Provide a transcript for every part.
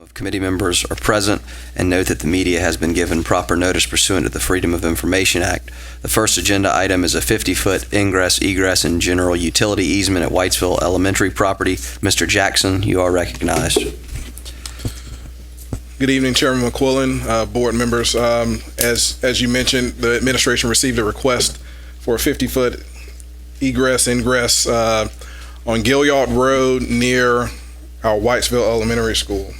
of committee members are present, and note that the media has been given proper notice pursuant to the Freedom of Information Act. The first agenda item is a 50-foot ingress, egress, and general utility easement at Whitesville Elementary property. Mr. Jackson, you are recognized. Good evening, Chairman McQuillan, board members. As you mentioned, the administration received a request for a 50-foot egress, ingress on Gilliard Road near our Whitesville Elementary School.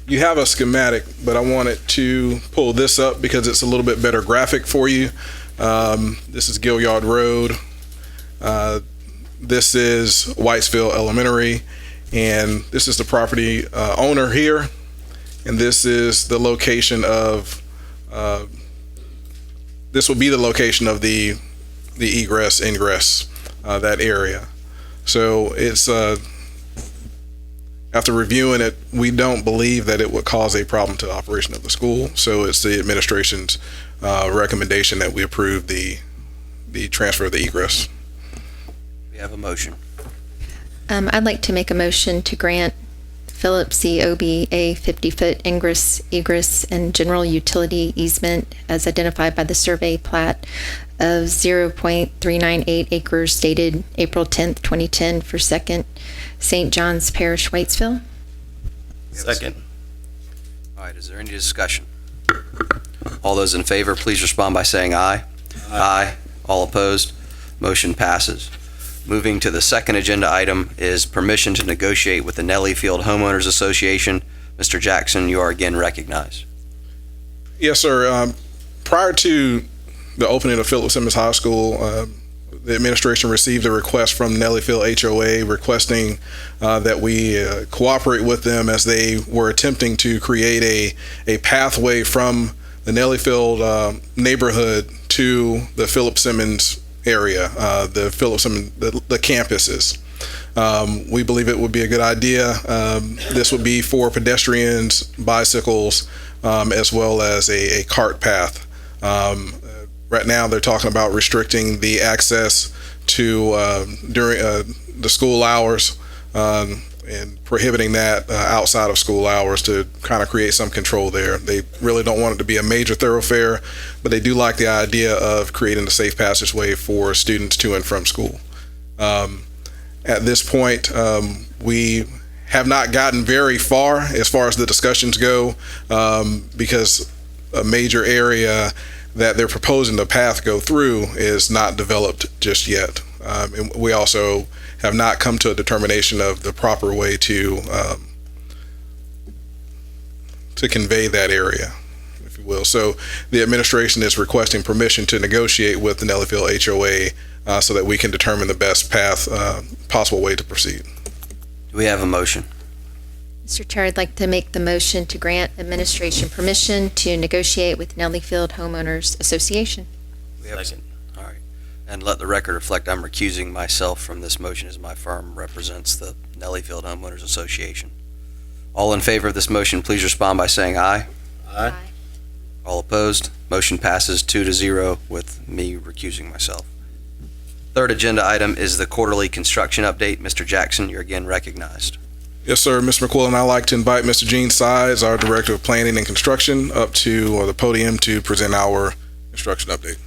You have a schematic, but I wanted to pull this up because it's a little bit better graphic for you. This is Gilliard Road. This is Whitesville Elementary. And this is the property owner here, and this is the location of this will be the location of the egress, ingress, that area. So it's after reviewing it, we don't believe that it would cause a problem to the operation of the school. So it's the administration's recommendation that we approve the transfer of the egress. We have a motion. I'd like to make a motion to grant Philip C. Obie a 50-foot ingress, egress, and general utility easement as identified by the survey plat of 0.398 acres dated April 10th, 2010 for 2nd St. John's Parish, Whitesville. Second. All right, is there any discussion? All those in favor, please respond by saying aye. Aye. All opposed? Motion passes. Moving to the second agenda item is permission to negotiate with the Nellie Homeowners Association. Mr. Jackson, you are again recognized. Yes, sir. Prior to the opening of Philip Simmons High School, the administration received a request from Nellie HOA requesting that we cooperate with them as they were attempting to create a pathway from the Nellie neighborhood to the Philip Simmons area, the Philip Simmons, the campuses. We believe it would be a good idea. This would be for pedestrians, bicycles, as well as a cart path. Right now, they're talking about restricting the access to during the school hours and prohibiting that outside of school hours to kind of create some control there. They really don't want it to be a major thoroughfare, but they do like the idea of creating a safe passageway for students to and from school. At this point, we have not gotten very far as the discussions go, because a major area that they're proposing the path go through is not developed just yet. And we also have not come to a determination of the proper way to convey that area, if you will. So the administration is requesting permission to negotiate with the Nellieville HOA so that we can determine the best path, possible way to proceed. Do we have a motion? Mr. Chair, I'd like to make the motion to grant administration permission to negotiate with Nellyfield Homeowners Association. We have Second. All right. And let the record reflect I'm recusing myself from this motion as my firm represents the Nellyfield Homeowners Association. All in favor of this motion, please respond by saying aye. Aye. All opposed? Motion passes 2-0 with me recusing myself. Third agenda item is the quarterly construction update. Mr. Jackson, you're again recognized. Yes, sir. Mr. McQuillan, I'd like to invite Mr. Gene Sides, our Director of Planning and Construction, up to the podium to present our construction update.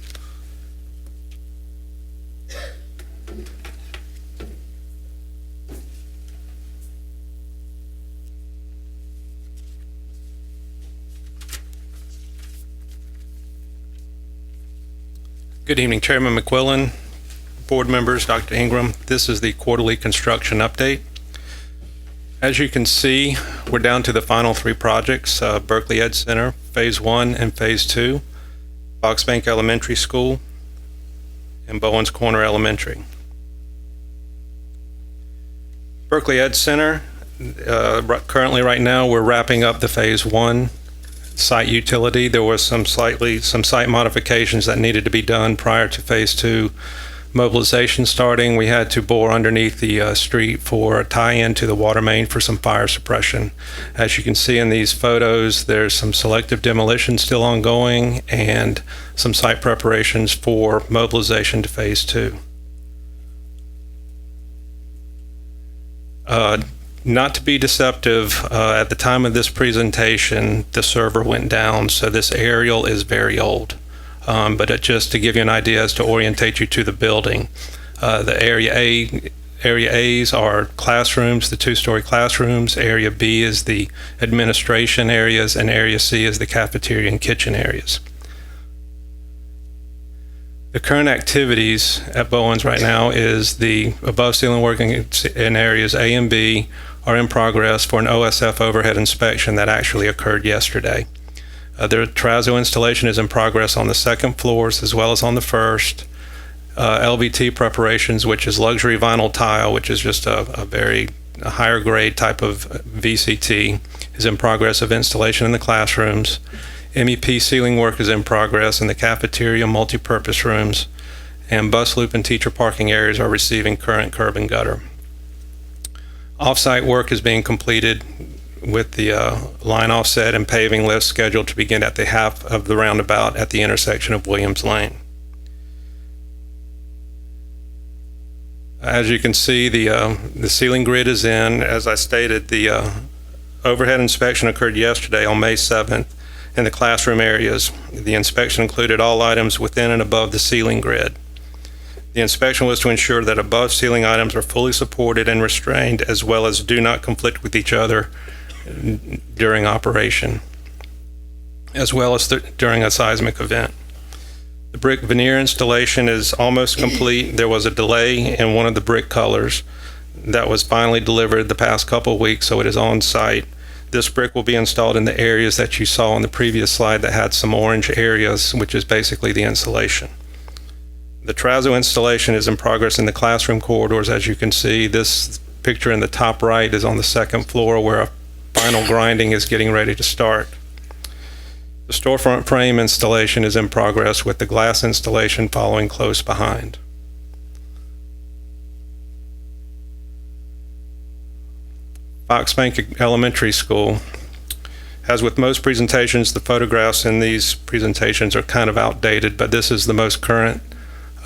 Good evening, Chairman McQuillan, board members, Dr. Ingram. This is the quarterly construction update. As you can see, we're down to the final three projects, Berkeley Ed Center, Phase 1 and Phase 2, Fox Bank Elementary School, and Bowens Corner Elementary. Berkeley Ed Center, currently right now we're wrapping up the Phase 1 site utility. There was some site modifications that needed to be done prior to Phase 2 mobilization starting. We had to bore underneath the street for a tie-in to the water main for some fire suppression. As you can see in these photos, there's some selective demolition still ongoing and some site preparations for mobilization to Phase 2. Not to be deceptive, at the time of this presentation, the server went down, so this aerial is very old. But just to give you an idea as to orientate you to the building, the Area A's are classrooms, the two-story classrooms. Area B is the administration areas, and Area C is the cafeteria and kitchen areas. The current activities at Bowens right now is the above ceiling work in areas A and B are in progress for an OSF overhead inspection that actually occurred yesterday. The terrazzo installation is in progress on the second floors as well as on the first. LVT preparations, which is luxury vinyl tile, which is just a higher grade type of VCT, is in progress of installation in the classrooms. MEP ceiling work is in progress in the cafeteria, multi-purpose rooms, and bus loop and teacher parking areas are receiving current curb and gutter. Off-site work is being completed with the line offset and paving lift scheduled to begin at the half of the roundabout at the intersection of Williams Lane. As you can see, the ceiling grid is in. As I stated, the overhead inspection occurred yesterday on May 7th in the classroom areas. The inspection included all items within and above the ceiling grid. The inspection was to ensure that above ceiling items are fully supported and restrained, as well as do not conflict with each other during operation, as well as during a seismic event. The brick veneer installation is almost complete. There was a delay in one of the brick colors that was finally delivered the past couple of weeks, so it is on site. This brick will be installed in the areas that you saw on the previous slide that had some orange areas, which is basically the insulation. The terrazzo installation is in progress in the classroom corridors. As you can see, this picture in the top right is on the second floor where a final grinding is getting ready to start. The storefront frame installation is in progress with the glass installation following close behind. Fox Bank Elementary School. As with most presentations, the photographs in these presentations are kind of outdated, but this is the most current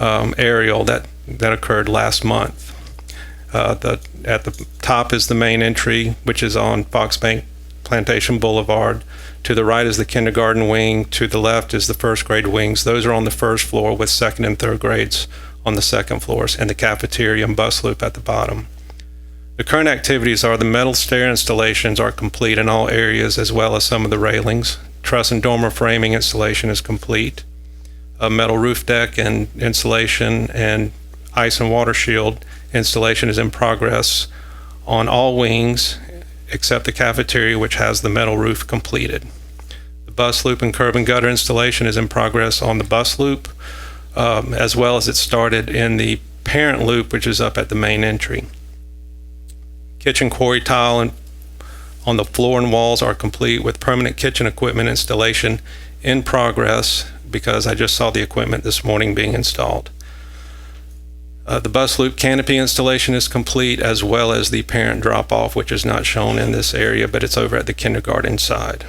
aerial that occurred last month. At the top is the main entry, which is on Fox Bank Plantation Boulevard. To the right is the kindergarten wing. To the left is the first grade wings. Those are on the first floor with second and third grades on the second floors, and the cafeteria and bus loop at the bottom. The current activities are the metal stair installations are complete in all areas, as well as some of the railings. Truss and dormer framing installation is complete. A metal roof deck and insulation and ice and water shield installation is in progress on all wings except the cafeteria, which has the metal roof completed. The bus loop and curb and gutter installation is in progress on the bus loop, as well as it started in the parent loop, which is up at the main entry. Kitchen quarry tile on the floor and walls are complete with permanent kitchen equipment installation in progress, because I just saw the equipment this morning being installed. The bus loop canopy installation is complete, as well as the parent drop-off, which is not shown in this area, but it's over at the kindergarten side.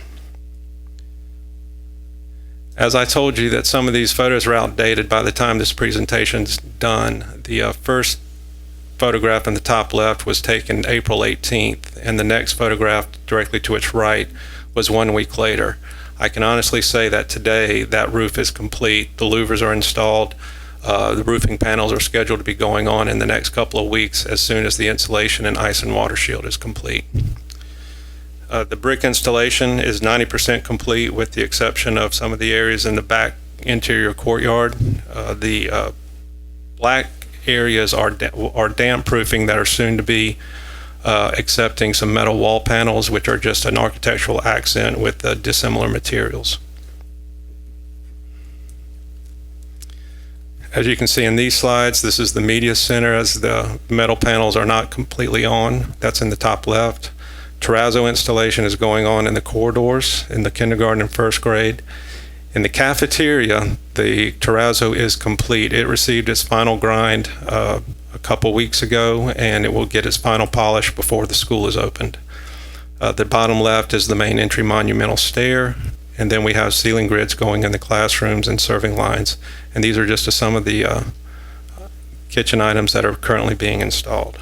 As I told you that some of these photos are outdated by the time this presentation's done, the first photograph in the top left was taken April 18th, and the next photograph directly to its right was 1 week later. I can honestly say that today that roof is complete. The louvers are installed. The roofing panels are scheduled to be going on in the next couple of weeks as soon as the insulation and ice and water shield is complete. The brick installation is 90% complete, with the exception of some of the areas in the back interior courtyard. The black areas are damp proofing that are soon to be accepting some metal wall panels, which are just an architectural accent with dissimilar materials. As you can see in these slides, this is the media center, as the metal panels are not completely on. That's in the top left. Terrazzo installation is going on in the corridors in the kindergarten and first grade. In the cafeteria, the terrazzo is complete. It received its final grind a couple weeks ago, and it will get its final polish before the school is opened. The bottom left is the main entry monumental stair, and then we have ceiling grids going in the classrooms and serving lines. And these are just some of the kitchen items that are currently being installed.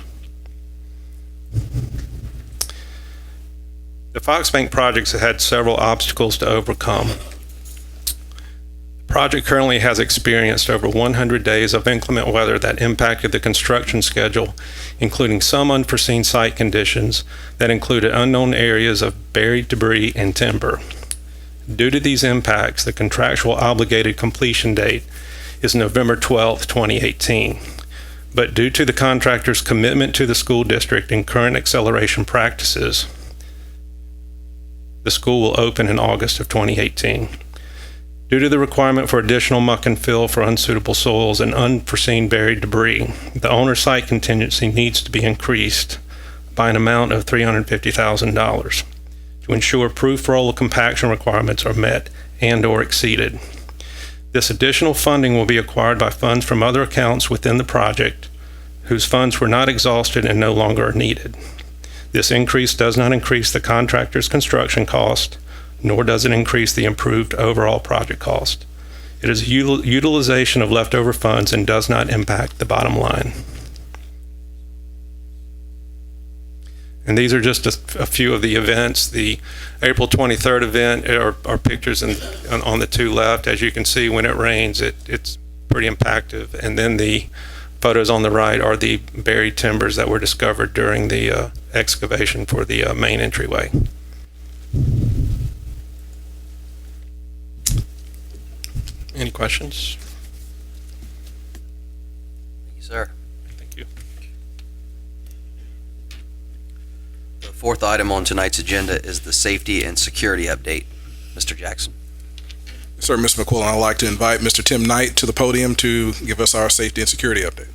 The Fox Bank projects have had several obstacles to overcome. The project currently has experienced over 100 days of inclement weather that impacted the construction schedule, including some unforeseen site conditions that included unknown areas of buried debris and timber. Due to these impacts, the contractual obligated completion date is November 12, 2018. But due to the contractor's commitment to the school district and current acceleration practices, the school will open in August of 2018. Due to the requirement for additional muck and fill for unsuitable soils and unforeseen buried debris, the owner's site contingency needs to be increased by an amount of $350,000 to ensure proof roll of compaction requirements are met and/or exceeded. This additional funding will be acquired by funds from other accounts within the project whose funds were not exhausted and no longer are needed. This increase does not increase the contractor's construction cost, nor does it increase the improved overall project cost. It is utilization of leftover funds and does not impact the bottom line. And these are just a few of the events. The April 23rd event are pictures on the two left. As you can see, when it rains, it's pretty impactful. And then the photos on the right are the buried timbers that were discovered during the excavation for the main entryway. Any questions? Thank you, sir. Thank you. The fourth item on tonight's agenda is the safety and security update. Mr. Jackson. Sir, Mr. McQuillan, I'd like to invite Mr. Tim Knight to the podium to give us our safety and security update.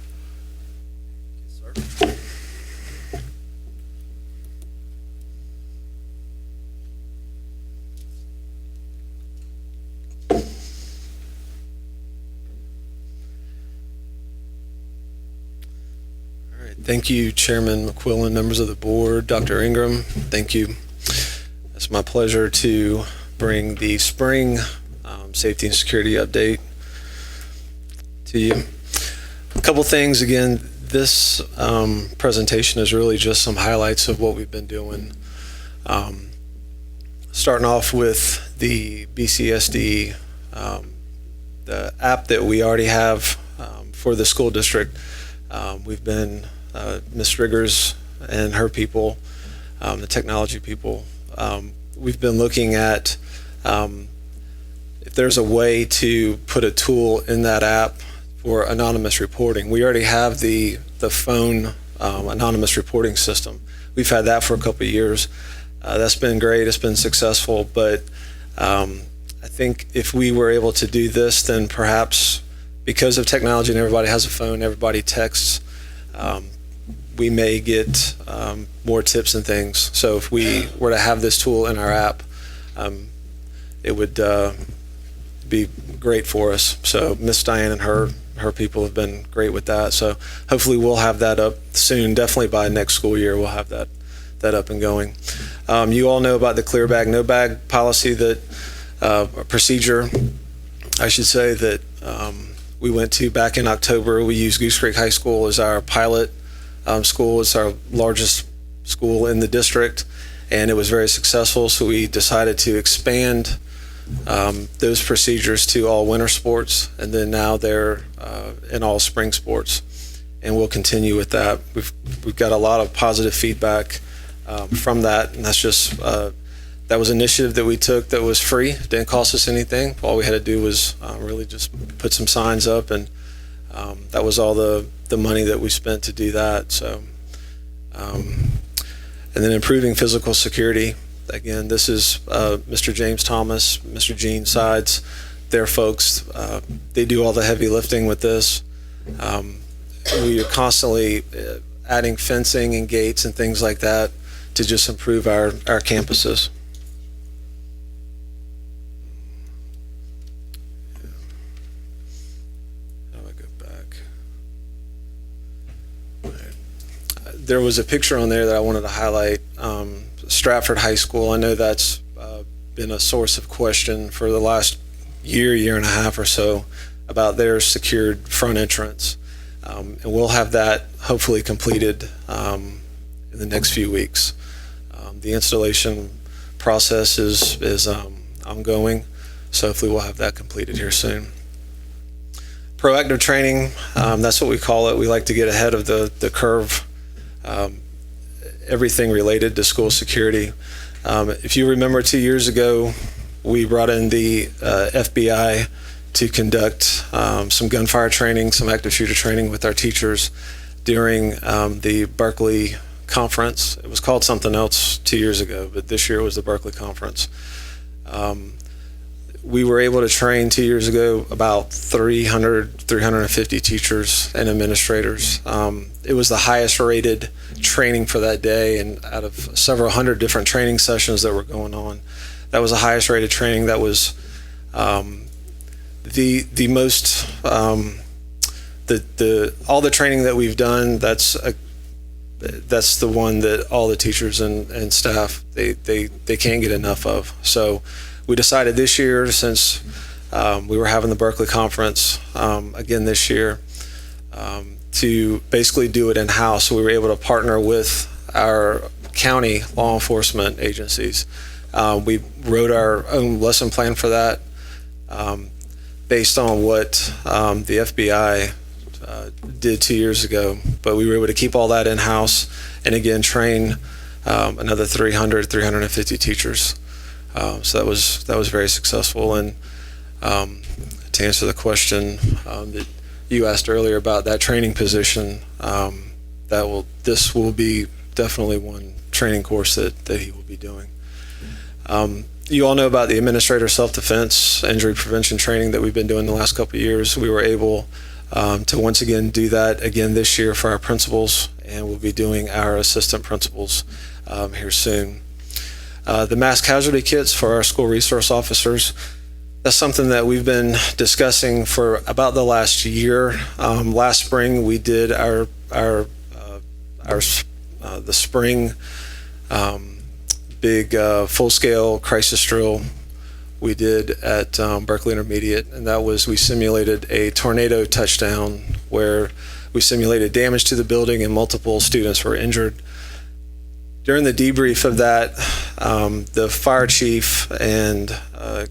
Thank you, Chairman McQuillan, members of the board, Dr. Ingram. Thank you. It's my pleasure to bring the spring safety and security update to you. A couple things. Again, this presentation is really just some highlights of what we've been doing. Starting off with the BCSD, the app that we already have for the school district. We've been Ms. Riggers and her people, the technology people, we've been looking at if there's a way to put a tool in that app for anonymous reporting. We already have the phone anonymous reporting system. We've had that for a couple of years. That's been great. It's been successful. But I think if we were able to do this, then perhaps because of technology and everybody has a phone, everybody texts, we may get more tips and things. So if we were to have this tool in our app, it would be great for us. So Miss Diane and her people have been great with that. So hopefully we'll have that up soon. Definitely by next school year, we'll have that up and going. You all know about the clear bag, no bag policy, that procedure, I should say, that we went to back in October. We used Goose Creek High School as our pilot school. It's our largest school in the district, and it was very successful. So we decided to expand those procedures to all winter sports, and then now they're in all spring sports, and we'll continue with that. We've got a lot of positive feedback from that, and that's just that was an initiative that we took that was free. It didn't cost us anything. All we had to do was really just put some signs up, and that was all the money that we spent to do that. So, and then improving physical security. Again, this is Mr. James Thomas, Mr. Gene Sides, their folks. They do all the heavy lifting with this. We are constantly adding fencing and gates and things like that to just improve our campuses. How do I go back? There was a picture on there that I wanted to highlight. Stratford High School. I know that's been a source of question for the last year and a half or so about their secured front entrance. And we'll have that hopefully completed in the next few weeks. The installation process is ongoing, so hopefully we'll have that completed here soon. Proactive training, that's what we call it. We like to get ahead of the curve, everything related to school security. If you remember 2 years ago, we brought in the FBI to conduct some gunfire training, some active shooter training with our teachers during the Berkeley conference. It was called something else 2 years ago, but this year was the Berkeley conference. We were able to train 2 years ago about 350 teachers and administrators. It was the highest rated training for that day, and out of several hundred different training sessions that were going on, that was the highest rated training. That was the most, all the training that we've done, that's the one that all the teachers and staff, they can't get enough of. So we decided this year, since we were having the Berkeley conference again this year, to basically do it in-house. So we were able to partner with our county law enforcement agencies. We wrote our own lesson plan for that based on what the FBI did 2 years ago. But we were able to keep all that in-house and again train another 350 teachers. So that was very successful. And to answer the question that you asked earlier about that training position, this will be definitely one training course that he will be doing. You all know about the administrator self-defense injury prevention training that we've been doing the last couple of years. We were able to once again do that again this year for our principals, and we'll be doing our assistant principals here soon. The mass casualty kits for our school resource officers, that's something that we've been discussing for about the last year. Last spring we did the spring big full-scale crisis drill we did at Berkeley Intermediate, and that was, we simulated a tornado touchdown where we simulated damage to the building and multiple students were injured. During the debrief of that, the fire chief and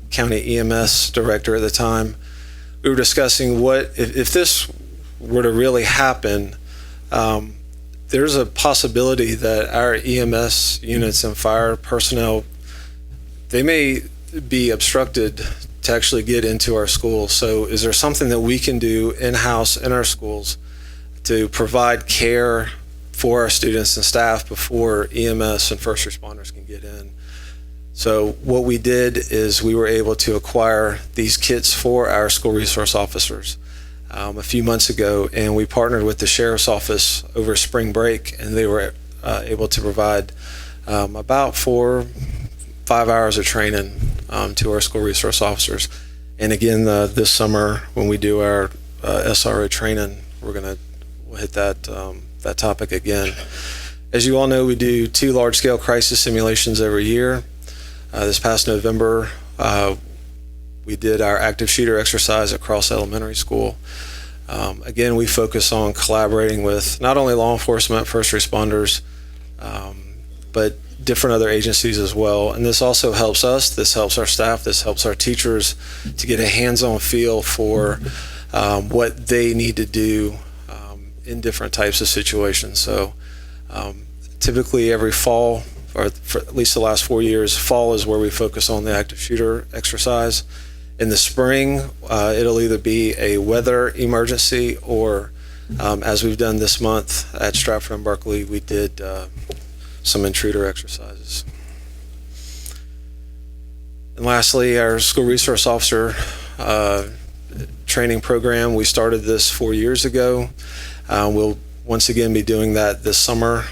county EMS director at the time, we were discussing what if this were to really happen, there's a possibility that our EMS units and fire personnel, they may be obstructed to actually get into our schools. So is there something that we can do in-house in our schools to provide care for our students and staff before EMS and first responders can get in? So what we did is we were able to acquire these kits for our school resource officers a few months ago, and we partnered with the sheriff's office over spring break, and they were able to provide about 4-5 hours of training to our school resource officers. And again, this summer when we do our SRO training, we'll hit that topic again. As you all know, we do 2 large-scale crisis simulations every year. This past November, we did our active shooter exercise at Cross Elementary School. Again, we focus on collaborating with not only law enforcement, first responders, but different other agencies as well. And this also helps us, this helps our staff, this helps our teachers to get a hands-on feel for what they need to do in different types of situations. So typically every fall, or for at least the last 4 years, fall is where we focus on the active shooter exercise. In the spring, it'll either be a weather emergency or, as we've done this month at Stratford and Berkeley, we did some intruder exercises. And lastly, our school resource officer training program, we started this 4 years ago. We'll once again be doing that this summer.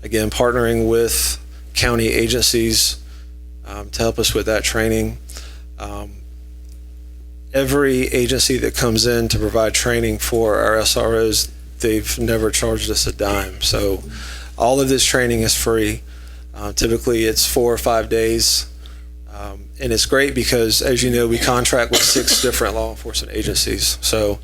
Again, partnering with county agencies to help us with that training. Every agency that comes in to provide training for our SROs, they've never charged us a dime. So all of this training is free. Typically it's 4 or 5 days. And it's great because, as you know, we contract with 6 different law enforcement agencies. So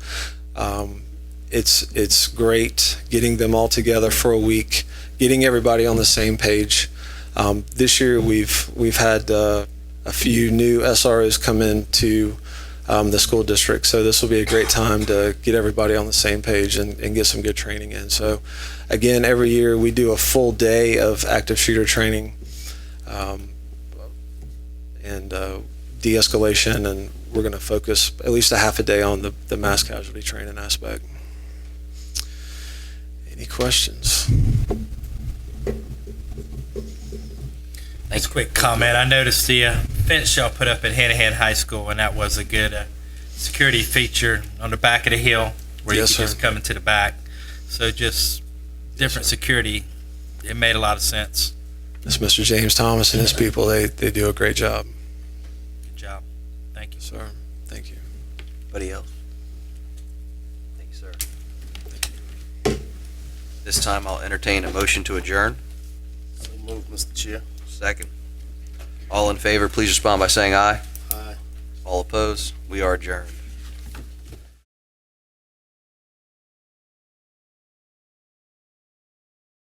it's great getting them all together for a week, getting everybody on the same page, This year we've had a few new SROs come into the school district, so this will be a great time to get everybody on the same page and get some good training in. So again, every year we do a full day of active shooter training and de-escalation, and we're going to focus at least a half a day on the mass casualty training aspect. Any questions? Just a quick comment. I noticed the fence y'all put up at Hanahan High School, and that was a good security feature on the back of the hill where Yes, you sir. could just come into the back. So just different security. It made a lot of sense. It's Mr. James Thomas and his people. They do a great job. Good job. Thank you. Sir, thank you. Anybody else? Thank you, sir. This time I'll entertain a motion to adjourn. So moved, Mr. Chair. Second. All in favor, please respond by saying aye. Aye. All opposed? We are adjourned.